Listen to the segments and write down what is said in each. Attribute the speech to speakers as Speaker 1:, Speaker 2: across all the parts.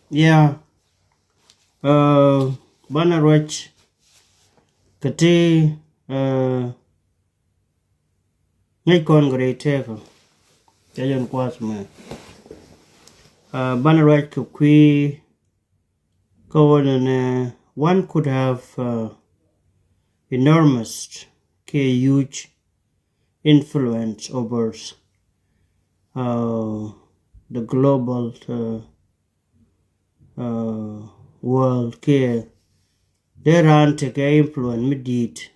Speaker 1: Yeah, Banarwach, Kati, Nikon Great Taker, Jajan Quasman. Banarwach Kukui, one could have enormous, huge influence over the global world. There aren't a influence medit.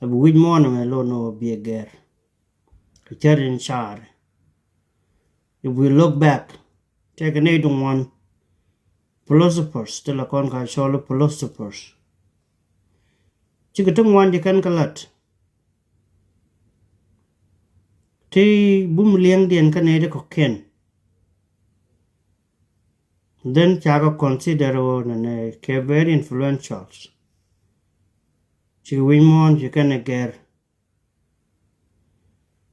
Speaker 1: Which morning alone no be a girl. In Shar. If we look back, take an 81 philosophers, still a conquer solo philosophers. Chikatung one you can collect. T boom liang the Canada cocaine. Then Chaga consider one and very influential. She win more you can get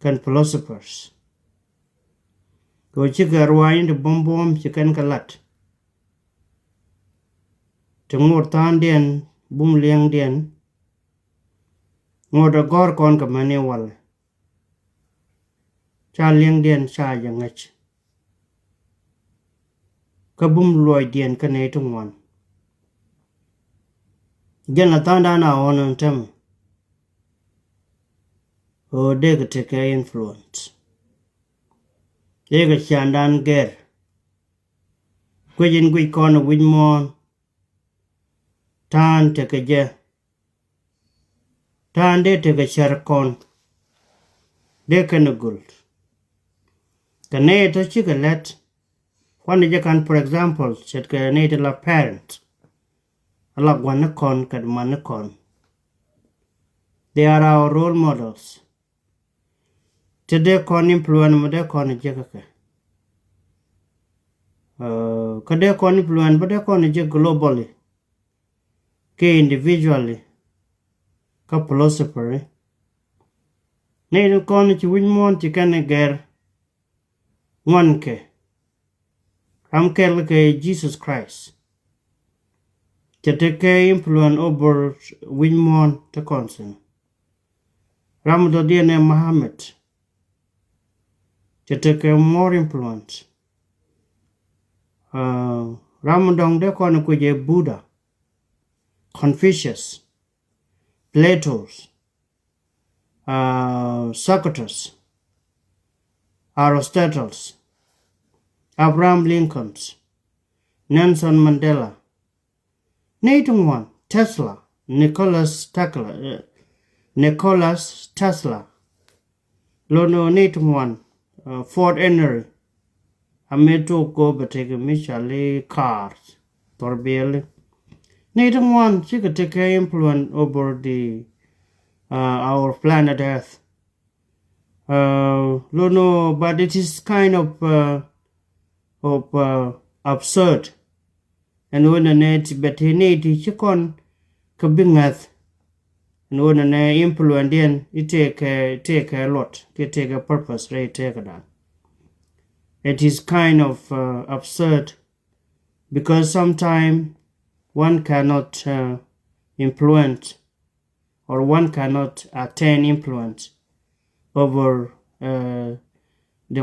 Speaker 1: can philosophers. Go chicker wine the bomb you can collect. To more tan den boom liang den. More the gore con kamane wall. Cha liang den cha yang ach. Kabum loy den kanatung one. Gen la tanda na on tem. O de take influence. Ega chandan ger. Quijin gui con win mon. Tan take a je. Tan de take a share con. De can a gold. Canate a chicalet. One you can, for example, set canate la parent. A lot one con can manacon. They are our role models. Today con influence mother con a jacka. Kade con influence, but they con a globally. K individually. Ka philosopher. Native con it win more you can get 1K. I'm like Jesus Christ. To take influence over Winmon to concern. Ramadodian Muhammad. To take more influence. Ramadong de Konakuje Buddha, Confucius, Plato's, Socrates, Aristotle's, Abraham Lincoln's, Nelson Mandela, Nathan one, Tesla, Nikolas Tesla, Lono Nathan one, Ford Henry, Ameto go but take a Michele cars, Torbelli. Nathan one, she could take a influence over the our planet Earth. Lono, but it is kind of absurd. And when a net but he need chikon kabingath and when an influence then it take a lot, it take a purpose, right? Take that. It is kind of absurd because sometimes one cannot influence or one cannot attain influence over the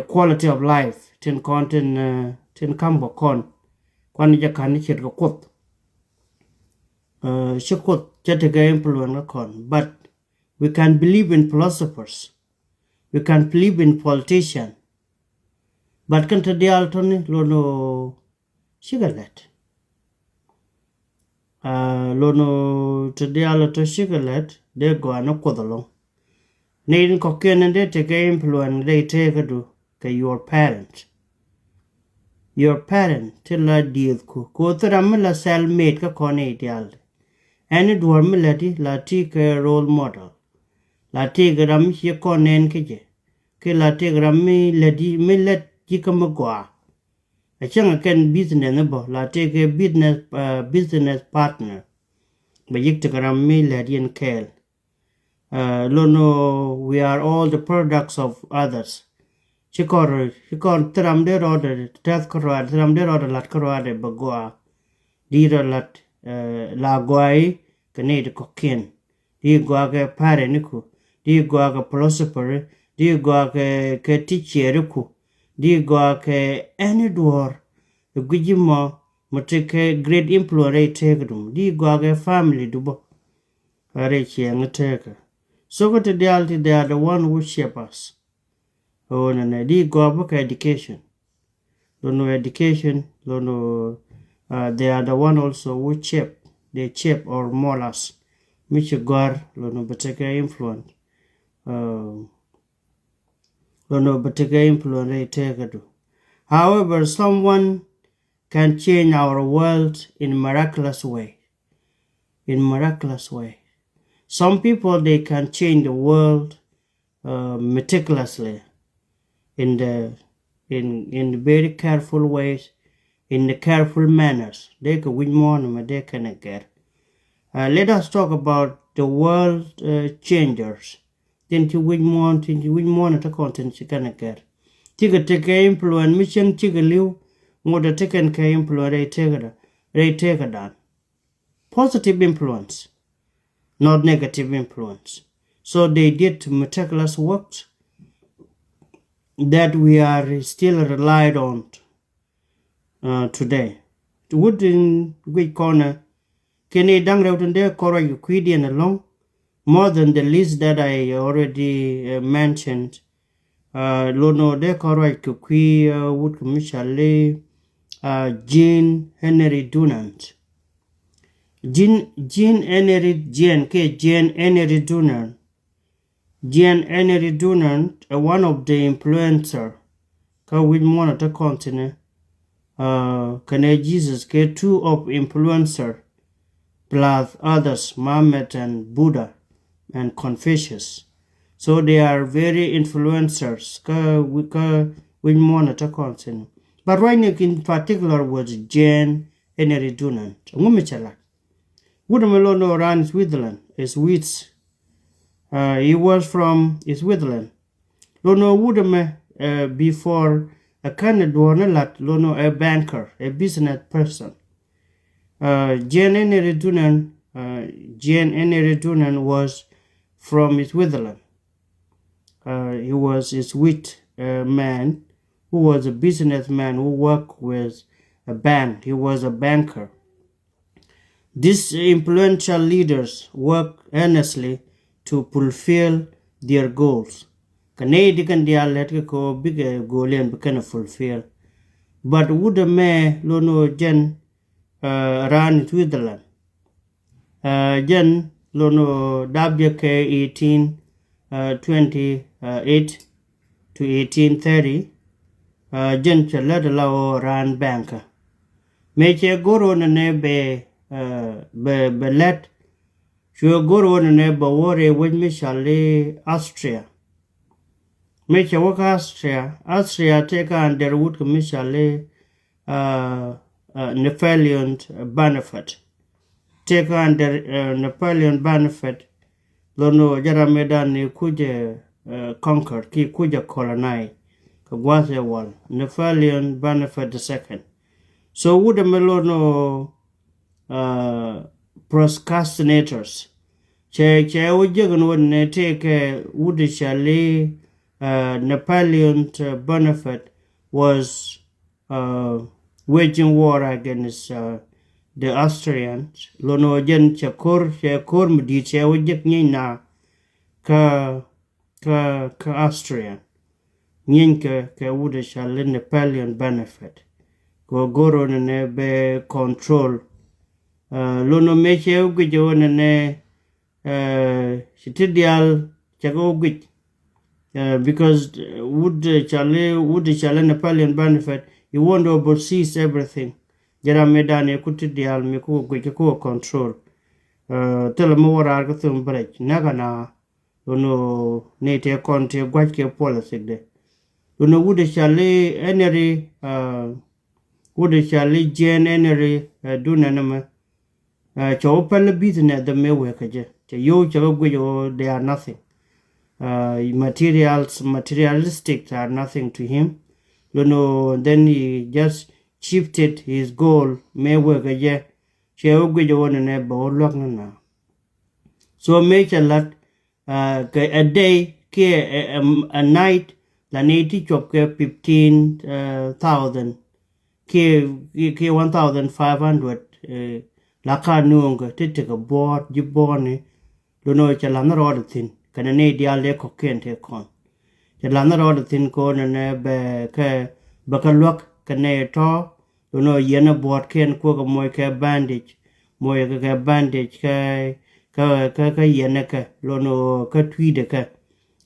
Speaker 1: quality of life. Tin content tin kambo con quan ja kan chit ko kot shikot chatega influence con, but we can believe in philosophers, we can believe in politicians, but kan the altoni lono shigalet lono to the alto shigalet de go an kodolo needing cocken and they take influence they take do your parents. Your parent till a deal ko ramla cellmate ka kone ideal. Any dwarmilati la take a role model. La take ram ye konen kije. Ke la take rammi lady millet jikamagwa. A chang can business nebo la take a business partner. But yik take rammi lady and kale. Lono, we are all the products of others. chikor tram de rode tat korwa tram de rode lat korwa de bagwa dira lat la gwai kane de kokin di gwa ke pare niku di gwa ke philosopher di gwa ke teacher ku di gwa ke any door gujimo muteke great influence take dum di gwa ke family dubo are chiang take so go to the alti they are the one who shape us oh na di gwa book education don't know education don't know they are the one also who shape or mold us which gar lono beteke influence lono beteke influence take do however someone can change our world in miraculous way some people they can change the world meticulously in very careful ways in the careful manners they can win more than they can get let us talk about the world changers then to win more to content you can get tiga take influence mission tiga liu ngoda taken ke influence take down positive influence not negative influence so they did meticulous work that we are still relied on today wooden great corner Kenny Dangrautunde Kora Euclidean along more than the list that I already mentioned. Lono de Kora Kukui Wood Michale Jean Henry Dunant. Jean Henry Dunant. Jean Henry Dunant, one of the influencer. Ka with one of the continent. Kane Jesus ke two of influencer. Plus others, Muhammad and Buddha and Confucius. So they are very influencers. But right now in particular was Jane Henry Dunant. Woodamelo ran Switzerland, Swiss. He was from Switzerland. Lono Woodame before a candidate Lono a banker, a business person. Jane Henry Dunant was from Switzerland. He was a Swiss man who was a businessman who worked with a bank. He was a banker. These influential leaders worked earnestly to fulfill their goals. Canadian dialect ko big goal and can fulfill. But would the mayor Lono Jen ran Switzerland. Jen Lono WK 1828 to 1830. Jen Chalada Lao ran banker. Meche Goro ne be let. Sure Goro ne Bawore with Michale Austria. Meche work Austria take on their wood Michale Napoleon Bonaparte. Take under Napoleon Bonaparte, Lono Jaramedan ni kuje conquered, ki kuja colonize, kagwaze wall, Napoleon Bonaparte II. So would the Melono procrastinators. Che ujagan would take would shall Napoleon Bonaparte was waging war against the Austrians. Lono jen chakor mdi wajek nyina ka Austrian. Nyenka ka wuda shall Napoleon Bonaparte. Go goro ne be control. Lono meche ugijo ne shitidial chago ugij. Because would Charlie Napoleon Bonaparte, he want to overseas everything. Jara medani kutidial miku gwiku control. Tell me what I got to break. Nagana, no native conti gwake policy de. No would Charlie Henry, would Charlie Jane Henry Dunanama. Chopel business the Mayworkaje. Yo, they are nothing. materialistic are nothing to him. Then he just shifted his goal. Me work aja, she ogwe jawan ne ba olok na. So make a lot. A day a night la neti chop ke 15,000 ke 1,500 la ka nuonga tete ka board jibone chala na rod thin kana ne dia le ko kente kon chala na rod thin ko ne be ke bakalwak kane to yena board ken ko ko moy ke bandage ka yena ka ka tweede ka.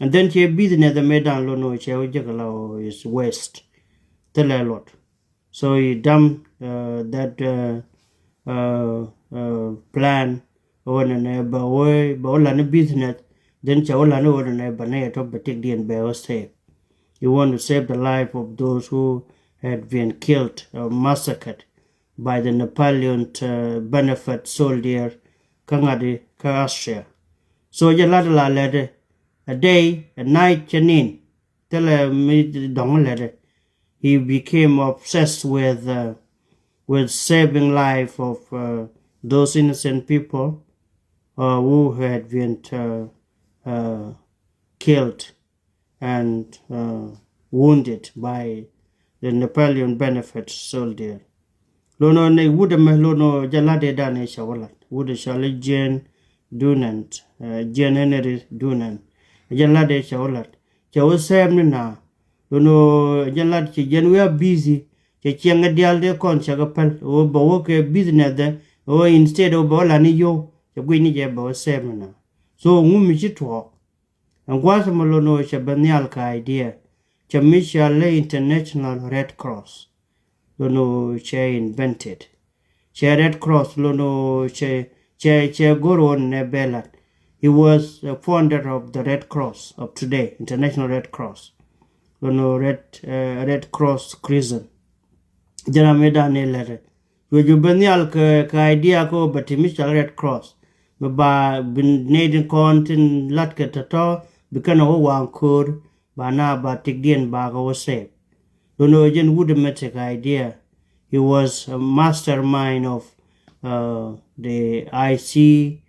Speaker 1: And then che business the medan che ojagala is west tell a lot. So he dumped that plan on an business, then Chaolano on an ebanet of Batigdian Bear save. You want to save the life of those who had been killed or massacred by the Napoleon benefit soldier Kangadi Austria. So Jaladala led a day, a night, Chanin. Tell me dong led. He became obsessed with saving life of those innocent people who had been killed and wounded by the Napoleon benefit soldier. Lono ne wudame lono jalade dane shawalat. Wuda shale Jane Dunant, Jane Henry Dunant. Jalade shawalat. Chawasem na. Lono jalad chi we are busy. Chianga dial de kon chagapal o bawo ke business de o instead of bola ni yo chagwini je bawo semina. So ngumi chitwa. Angwasa malono chabanial ka idea. Chamisha le International Red Cross. Lono che invented. Che Red Cross lono che goro ne belat. He was the founder of the Red Cross of today, International Red Cross. Lono Red Cross Crescent. Jana meda ne lere. You banial ka idea ko batimisha Red Cross. Ba bin nedin kontin latka tato bikana ho wankur ba na ba tigdien ba go save. Jen would make idea. He was a mastermind of the IRC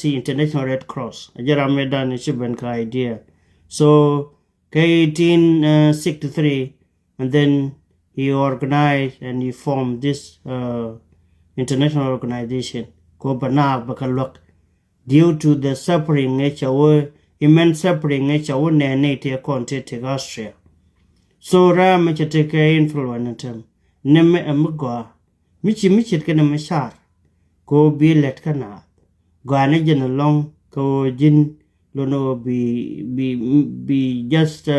Speaker 1: International Red Cross. Jara meda ne shiben ka idea. So 1863, and then he organized and he formed this international organization called Bana Bakalwak due to the suffering nature or immense suffering nature or native content Austria. So Ram take influence him. Neme amugwa. Michi kana mashar. Go be let kana. Go anajan along go jin lono be just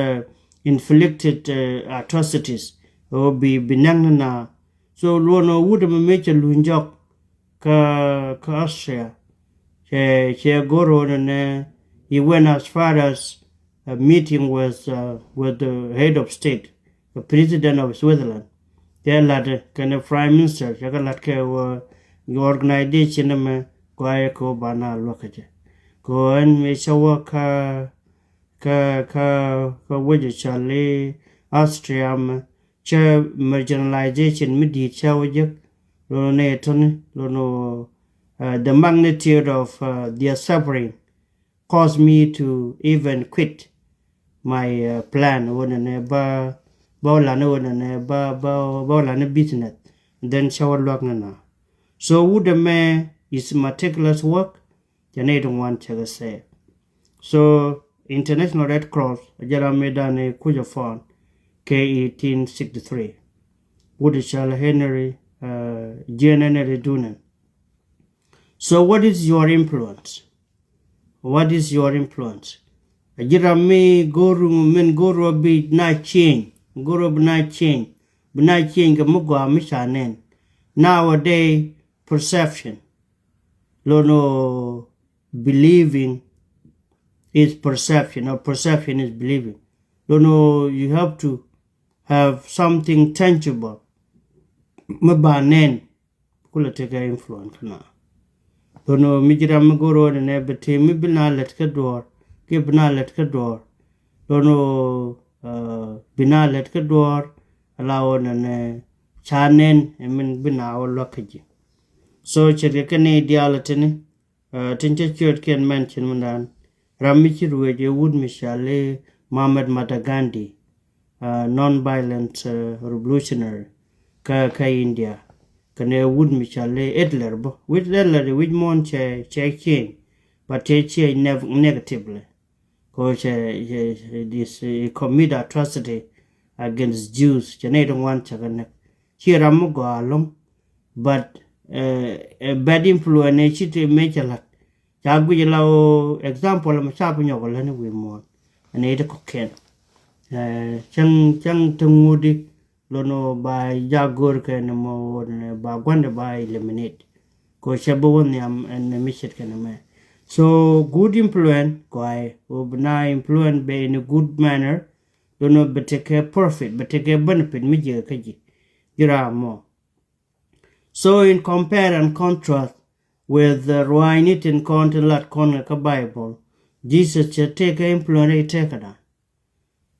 Speaker 1: inflicted atrocities or be benangna. So lono would make a lunjok ka Austria. Che goro and he went as far as a meeting with the head of state, the president of Switzerland. They had kind of prime minister. Chakalatke organization me ko bana lokaje. Go and me shawa ka waje chale Austria cha marginalization midi chawajak lono neton lono the magnitude of their suffering caused me to even quit my plan ba business then shower na. So would the man is meticulous work they don't want to say. So International Red Cross jara medane kuja fon K1863 would Charles Henry Jane Henry Dunant. So what is your influence? What is your influence? Ajira me goro be na change. Goro be na change. Be na change mugwa mishanen. Nowadays perception. Lono believing is perception or perception is believing. Lono you have to have something tangible. Mabanen kula take influence na. Dono mijiram goro ne bete mi bina let ka door ke bina let ka door dono bina let ka door allow ne chanen min bina o lokaji so chere ka ne dialatene tinche chot ken mention mundan ramichi ruweje wood mishale Mohammed Matagandi non-violent revolutionary ka India kane wood michale Edler bo with Edler which mon che change but che negatively because this commit atrocity against Jews che don't want chagane here am go along but a bad influence it make a lot chagu jela example ma chapu nyogol ne wi mon ane de koken chang tungudi lono by jagor ken mo ba gwande by eliminate ko shabo woni am and mission ken me so good influence kwai obna influence be in a good manner lono beteke profit beteke benefit mi je kaji jira mo so in compare and contrast with the Ruinit in Contelat Konga Bible Jesus take influence take da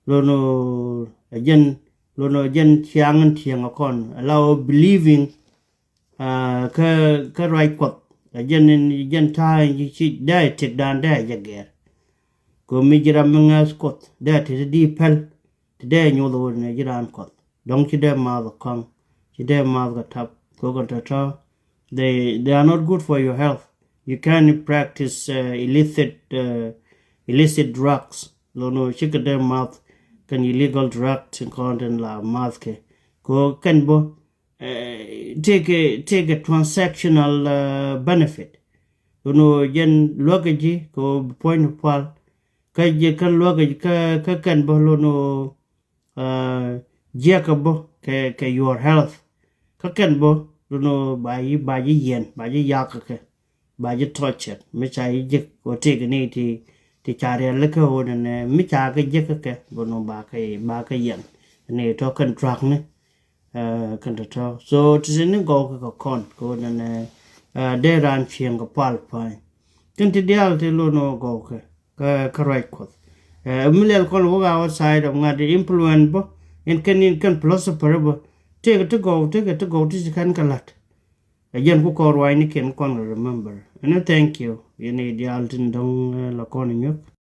Speaker 1: lono jen chiang chiang kon allow believing ka right kwat jen tai chi dai tik dan dai jager ko mi jira menga skot da ti di pel de nyolo ne jiran kot dong chi de ma kon chi de ma ga tap ko ga ta they are not good for your health you can practice illicit drugs lono chikade mouth can illegal drugs in content la mask ko kan bo take a transactional benefit no jen logaji ko point pal ka je kan logaji ka kan bo no jakabo ke your health ka kan bo no ba yi yen ba yi yakake ba yi torture me chai je ko take ni ti chare le ko ne mi cha ke je ke no ba ka yen ne to contract ne kan to so tin go ko kon ko ne de ran chieng ko pal pai tin ti dial te lo no go ka right ko milel kon wo outside of ngadi influence bo in kan plus per bo take to go to kan kalat again ku ko rwai ni ken kon remember and thank you you need dial tin dong la kon nyuk